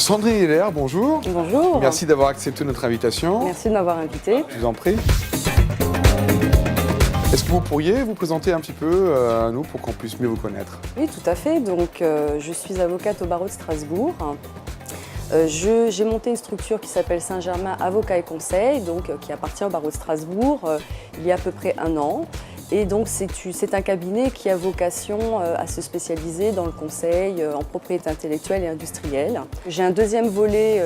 Sandrine Heller, bonjour. Bonjour. Merci d'avoir accepté notre invitation. Merci de m'avoir invité. Je vous en prie. Est-ce que vous pourriez vous présenter un petit peu à nous pour qu'on puisse mieux vous connaître? Oui, tout à fait. Donc, je suis avocate au barreau de Strasbourg. J'ai monté une structure qui s'appelle Saint-Germain Avocats et Conseils, donc, qui appartient au barreau de Strasbourg il y a à peu près 1 an. Et donc c'est un cabinet qui a vocation à se spécialiser dans le conseil en propriété intellectuelle et industrielle. J'ai un deuxième volet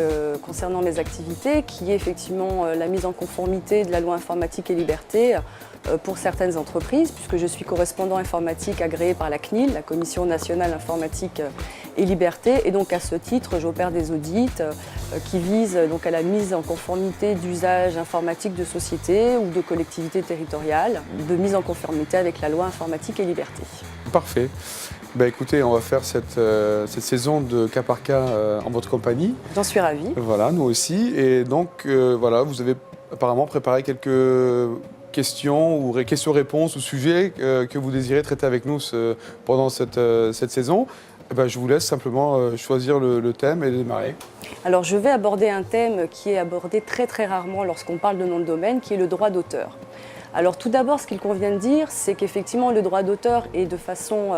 concernant mes activités qui est effectivement la mise en conformité de la loi informatique et liberté pour certaines entreprises, puisque je suis correspondant informatique agréé par la CNIL, la Commission nationale informatique et liberté. Et donc à ce titre, j'opère des audits qui visent donc à la mise en conformité d'usages informatiques de sociétés ou de collectivités territoriales, de mise en conformité avec la loi informatique et liberté. Parfait. Écoutez, on va faire cette saison de cas par cas en votre compagnie. J'en suis ravie. Voilà, nous aussi. Et donc, voilà, vous avez apparemment préparé quelques questions ou questions-réponses ou sujets que vous désirez traiter avec nous pendant cette saison. Je vous laisse simplement choisir le thème et démarrer. Alors, je vais aborder un thème qui est abordé très très rarement lorsqu'on parle de nom de domaine, qui est le droit d'auteur. Alors tout d'abord, ce qu'il convient de dire, c'est qu'effectivement le droit d'auteur est de façon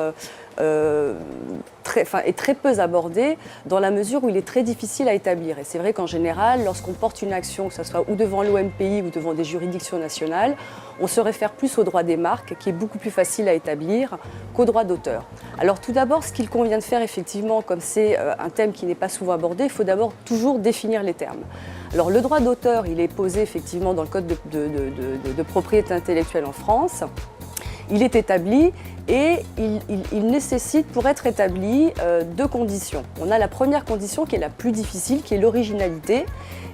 très peu abordé dans la mesure où il est très difficile à établir. Et c'est vrai qu'en général, lorsqu'on porte une action, que ce soit ou devant l'OMPI ou devant des juridictions nationales, on se réfère plus au droit des marques, qui est beaucoup plus facile à établir qu'au droit d'auteur. Alors tout d'abord, ce qu'il convient de faire effectivement, comme c'est un thème qui n'est pas souvent abordé, il faut d'abord toujours définir les termes. Alors le droit d'auteur, il est posé effectivement dans le code de propriété intellectuelle en France. Il est établi et il nécessite, pour être établi, 2 conditions. On a la première condition qui est la plus difficile, qui est l'originalité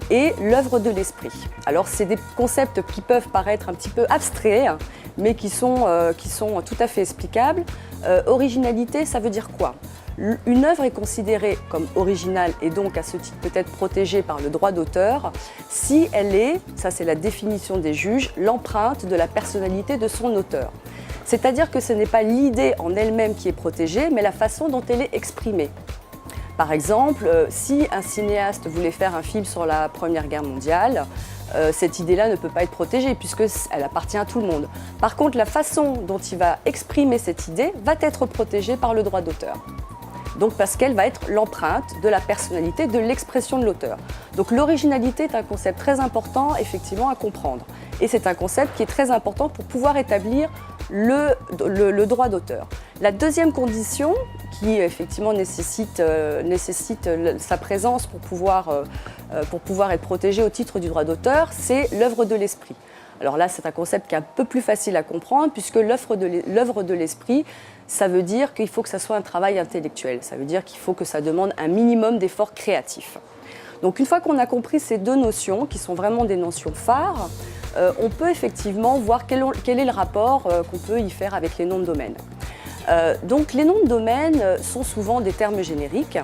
et l'œuvre de l'esprit. Alors c'est des concepts qui peuvent paraître un petit peu abstraits, mais qui sont tout à fait explicables. Originalité, ça veut dire quoi? Une œuvre est considérée comme originale et donc à ce titre peut-être protégée par le droit d'auteur si elle est, ça c'est la définition des juges, l'empreinte de la personnalité de son auteur. C'est-à-dire que ce n'est pas l'idée en elle-même qui est protégée, mais la façon dont elle est exprimée. Par exemple, si un cinéaste voulait faire un film sur la Première Guerre mondiale, cette idée-là ne peut pas être protégée puisqu'elle appartient à tout le monde. Par contre, la façon dont il va exprimer cette idée va être protégée par le droit d'auteur. Donc parce qu'elle va être l'empreinte de la personnalité, de l'expression de l'auteur. Donc l'originalité est un concept très important effectivement à comprendre. Et c'est un concept qui est très important pour pouvoir établir le droit d'auteur. La deuxième condition, qui effectivement nécessite sa présence pour pouvoir être protégé au titre du droit d'auteur, c'est l'œuvre de l'esprit. Alors là, c'est un concept qui est un peu plus facile à comprendre puisque l'œuvre de l'esprit, ça veut dire qu'il faut que ça soit un travail intellectuel. Ça veut dire qu'il faut que ça demande un minimum d'efforts créatifs. Donc une fois qu'on a compris ces 2 notions, qui sont vraiment des notions phares, on peut effectivement voir quel est le rapport qu'on peut y faire avec les noms de domaine. Donc les noms de domaine sont souvent des termes génériques.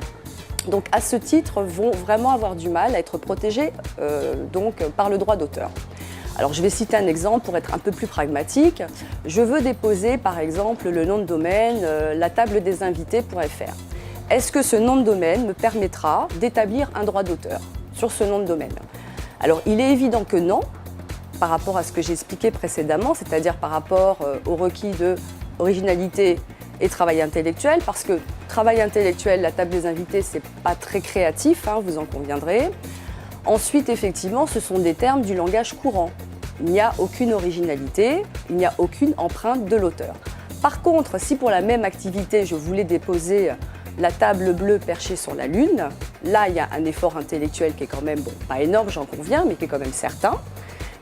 Donc à ce titre, vont vraiment avoir du mal à être protégés par le droit d'auteur. Alors je vais citer un exemple pour être un peu plus pragmatique. Je veux déposer par exemple le nom de domaine latabledesinvités.fr. Est-ce que ce nom de domaine me permettra d'établir un droit d'auteur sur ce nom de domaine? Alors il est évident que non, par rapport à ce que j'ai expliqué précédemment, c'est-à-dire par rapport aux requis de originalité et travail intellectuel, parce que travail intellectuel, la table des invités, c'est pas très créatif, vous en conviendrez. Ensuite, effectivement, ce sont des termes du langage courant. Il n'y a aucune originalité, il n'y a aucune empreinte de l'auteur. Par contre, si pour la même activité, je voulais déposer la table bleue perchée sur la Lune, là, il y a un effort intellectuel qui est quand même, pas énorme, j'en conviens, mais qui est quand même certain.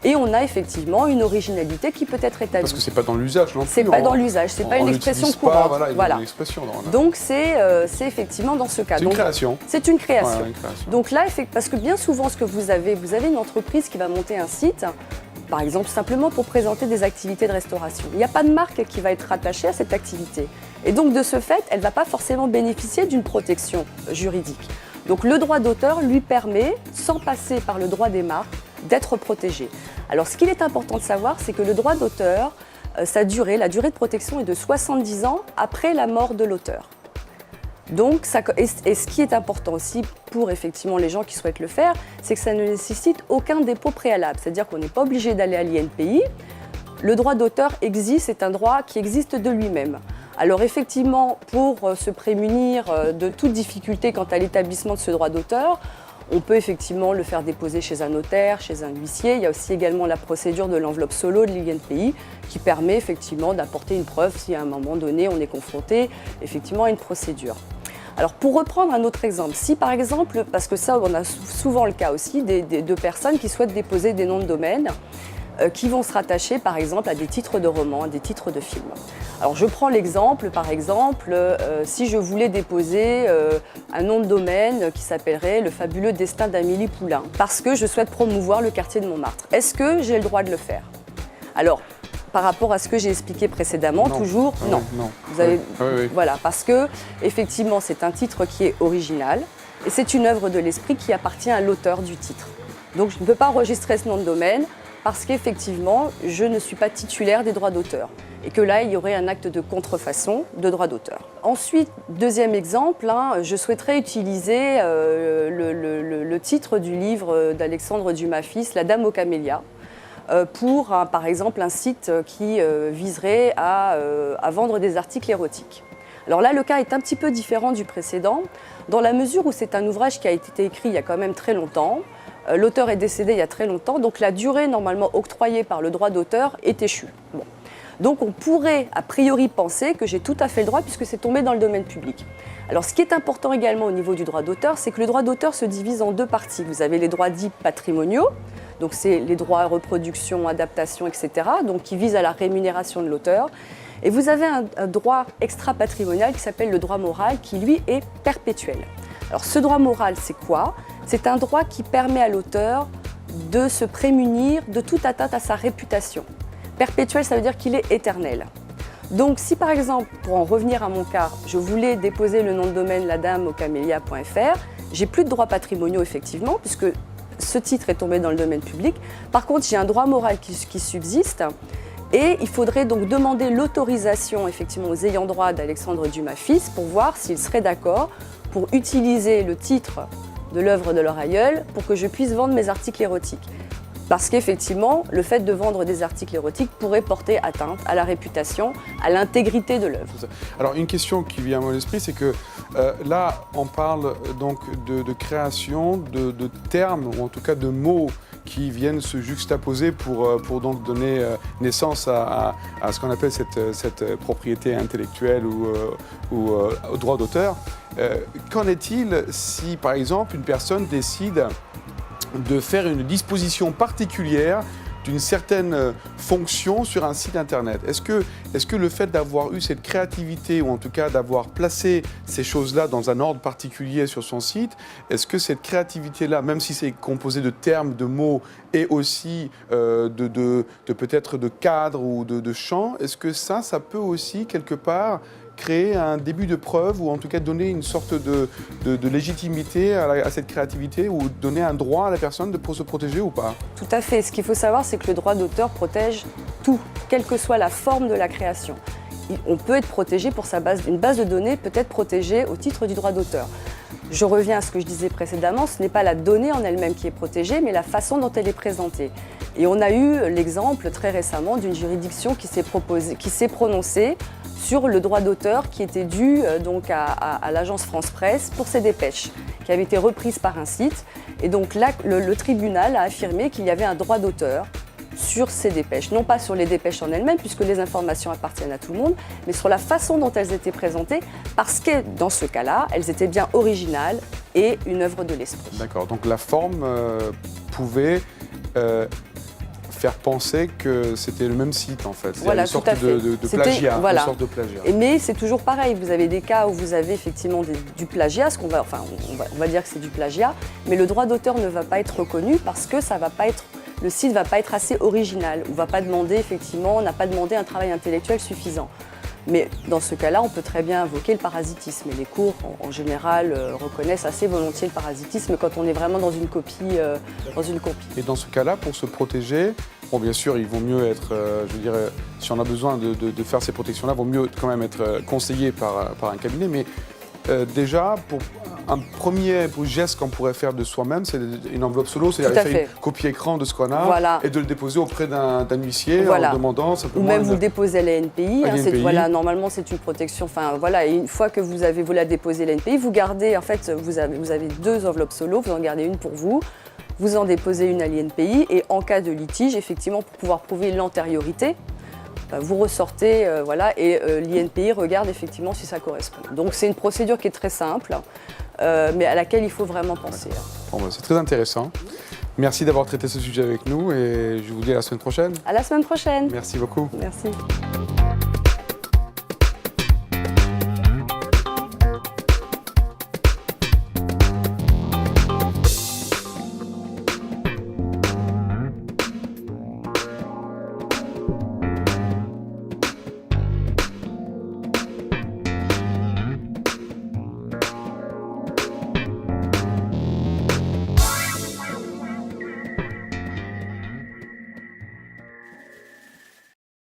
Et on a effectivement une originalité qui peut être établie. Parce que c'est pas dans l'usage non plus. C'est pas dans l'usage, c'est pas une expression courante. Voilà. Une expression, donc c'est effectivement dans ce cas. C'est une création. C'est une création. Ouais, une création. Donc là, parce que bien souvent, ce que vous avez une entreprise qui va monter un site, par exemple simplement pour présenter des activités de restauration. Il n'y a pas de marque qui va être rattachée à cette activité. Et donc de ce fait, elle ne va pas forcément bénéficier d'une protection juridique. Donc le droit d'auteur lui permet, sans passer par le droit des marques, d'être protégé. Alors ce qu'il est important de savoir, c'est que le droit d'auteur, la durée de protection est de 70 ans après la mort de l'auteur. Donc, et ce qui est important aussi pour effectivement les gens qui souhaitent le faire, c'est que ça ne nécessite aucun dépôt préalable. C'est-à-dire qu'on n'est pas obligé d'aller à l'INPI. Le droit d'auteur existe, c'est un droit qui existe de lui-même. Alors effectivement, pour se prémunir de toute difficulté quant à l'établissement de ce droit d'auteur, on peut effectivement le faire déposer chez un notaire, chez un huissier. Il y a aussi également la procédure de l'enveloppe solo de l'INPI qui permet effectivement d'apporter une preuve si à un moment donné on est confronté effectivement à une procédure. Alors pour reprendre un autre exemple, si par exemple, parce que ça on a souvent le cas aussi, de personnes qui souhaitent déposer des noms de domaine qui vont se rattacher par exemple à des titres de romans, à des titres de films. Alors je prends l'exemple, par exemple, si je voulais déposer un nom de domaine qui s'appellerait Le fabuleux destin d'Amélie Poulain, parce que je souhaite promouvoir le quartier de Montmartre. Est-ce que j'ai le droit de le faire? Alors, par rapport à ce que j'ai expliqué précédemment, non. toujours non. Non. Vous avez, Oui. Voilà, parce que effectivement c'est un titre qui est original et c'est une œuvre de l'esprit qui appartient à l'auteur du titre. Donc je ne peux pas enregistrer ce nom de domaine parce qu'effectivement je ne suis pas titulaire des droits d'auteur et que là il y aurait un acte de contrefaçon de droit d'auteur. Ensuite, deuxième exemple, je souhaiterais utiliser le titre du livre d'Alexandre Dumas-Fils, La Dame aux camélias, pour par exemple un site qui viserait à vendre des articles érotiques. Alors là, le cas est un petit peu différent du précédent, dans la mesure où c'est un ouvrage qui a été écrit il y a quand même très longtemps. L'auteur est décédé il y a très longtemps, donc la durée normalement octroyée par le droit d'auteur est échue. Bon. Donc on pourrait a priori penser que j'ai tout à fait le droit puisque c'est tombé dans le domaine public. Alors ce qui est important également au niveau du droit d'auteur, c'est que le droit d'auteur se divise en deux parties. Vous avez les droits dits patrimoniaux, donc c'est les droits à reproduction, adaptation, etc., donc qui visent à la rémunération de l'auteur. Et vous avez un droit extra-patrimonial qui s'appelle le droit moral, qui lui est perpétuel. Alors ce droit moral, c'est quoi? C'est un droit qui permet à l'auteur de se prémunir de toute atteinte à sa réputation. Perpétuel, ça veut dire qu'il est éternel. Donc si par exemple, pour en revenir à mon cas, je voulais déposer le nom de domaine ladameaucamélias.fr, j'ai plus de droits patrimoniaux effectivement, puisque ce titre est tombé dans le domaine public. Par contre, j'ai un droit moral qui subsiste. Et il faudrait donc demander l'autorisation effectivement aux ayants droit d'Alexandre Dumas-Fils pour voir s'ils seraient d'accord pour utiliser le titre de l'œuvre de leur aïeul pour que je puisse vendre mes articles érotiques. Parce qu'effectivement, le fait de vendre des articles érotiques pourrait porter atteinte à la réputation, à l'intégrité de l'œuvre. Alors une question qui vient à mon esprit, c'est que là, on parle donc de création de termes, ou en tout cas de mots qui viennent se juxtaposer pour donc donner naissance à ce qu'on appelle cette propriété intellectuelle ou au droit d'auteur. Qu'en est-il si, par exemple, une personne décide de faire une disposition particulière d'une certaine fonction sur un site internet? Est-ce que le fait d'avoir eu cette créativité, ou en tout cas d'avoir placé ces choses-là dans un ordre particulier sur son site, est-ce que cette créativité-là, même si c'est composé de termes, de mots, et aussi peut-être de cadres ou de chants, est-ce que ça peut aussi quelque part créer un début de preuve, ou en tout cas donner une sorte de légitimité à cette créativité, ou donner un droit à la personne pour se protéger ou pas? Tout à fait. Ce qu'il faut savoir, c'est que le droit d'auteur protège tout, quelle que soit la forme de la création. On peut être protégé pour sa base, une base de données peut être protégée au titre du droit d'auteur. Je reviens à ce que je disais précédemment, ce n'est pas la donnée en elle-même qui est protégée, mais la façon dont elle est présentée. Et on a eu l'exemple très récemment d'une juridiction qui s'est prononcée sur le droit d'auteur qui était dû donc à l'agence France Presse pour ses dépêches, qui avaient été reprises par un site. Et donc là, le tribunal a affirmé qu'il y avait un droit d'auteur sur ces dépêches. Non pas sur les dépêches en elles-mêmes, puisque les informations appartiennent à tout le monde, mais sur la façon dont elles étaient présentées, parce que dans ce cas-là, elles étaient bien originales et une œuvre de l'esprit. D'accord, donc la forme pouvait faire penser que c'était le même site en fait. Voilà, une sorte de plagiat. Voilà. Une sorte de plagiat. Mais c'est toujours pareil, vous avez des cas où vous avez effectivement du plagiat, on va dire que c'est du plagiat, mais le droit d'auteur ne va pas être reconnu parce que le site ne va pas être assez original, ou va pas demander effectivement, on n'a pas demandé un travail intellectuel suffisant. Mais dans ce cas-là, on peut très bien invoquer le parasitisme. Et les cours, en général, reconnaissent assez volontiers le parasitisme quand on est vraiment dans une copie. Et dans ce cas-là, pour se protéger, bon, bien sûr, il vaut mieux être, si on a besoin de faire ces protections-là, il vaut mieux quand même être conseillé par un cabinet. Mais Déjà, pour un premier geste qu'on pourrait faire de soi-même, c'est une enveloppe solo, Tout c'est-à-dire à faire fait. une copie écran de ce qu'on a Voilà. et de le déposer auprès d'un huissier Voilà. en demandant Ou simplement... même vous le déposez à la NPI. À l'NPI. Voilà, normalement, c'est une protection. Enfin, voilà, et une fois que vous la déposez à la NPI, vous gardez, en fait, vous avez 2 enveloppes solo, vous en gardez une pour vous. Vous en déposez une à l'INPI et en cas de litige, effectivement, pour pouvoir prouver l'antériorité, vous ressortez, voilà, et l'INPI regarde effectivement si ça correspond. Donc c'est une procédure qui est très simple, mais à laquelle il faut vraiment penser. Bon, c'est très intéressant. Merci d'avoir traité ce sujet avec nous et je vous dis à la semaine prochaine. À la semaine prochaine. Merci beaucoup. Merci.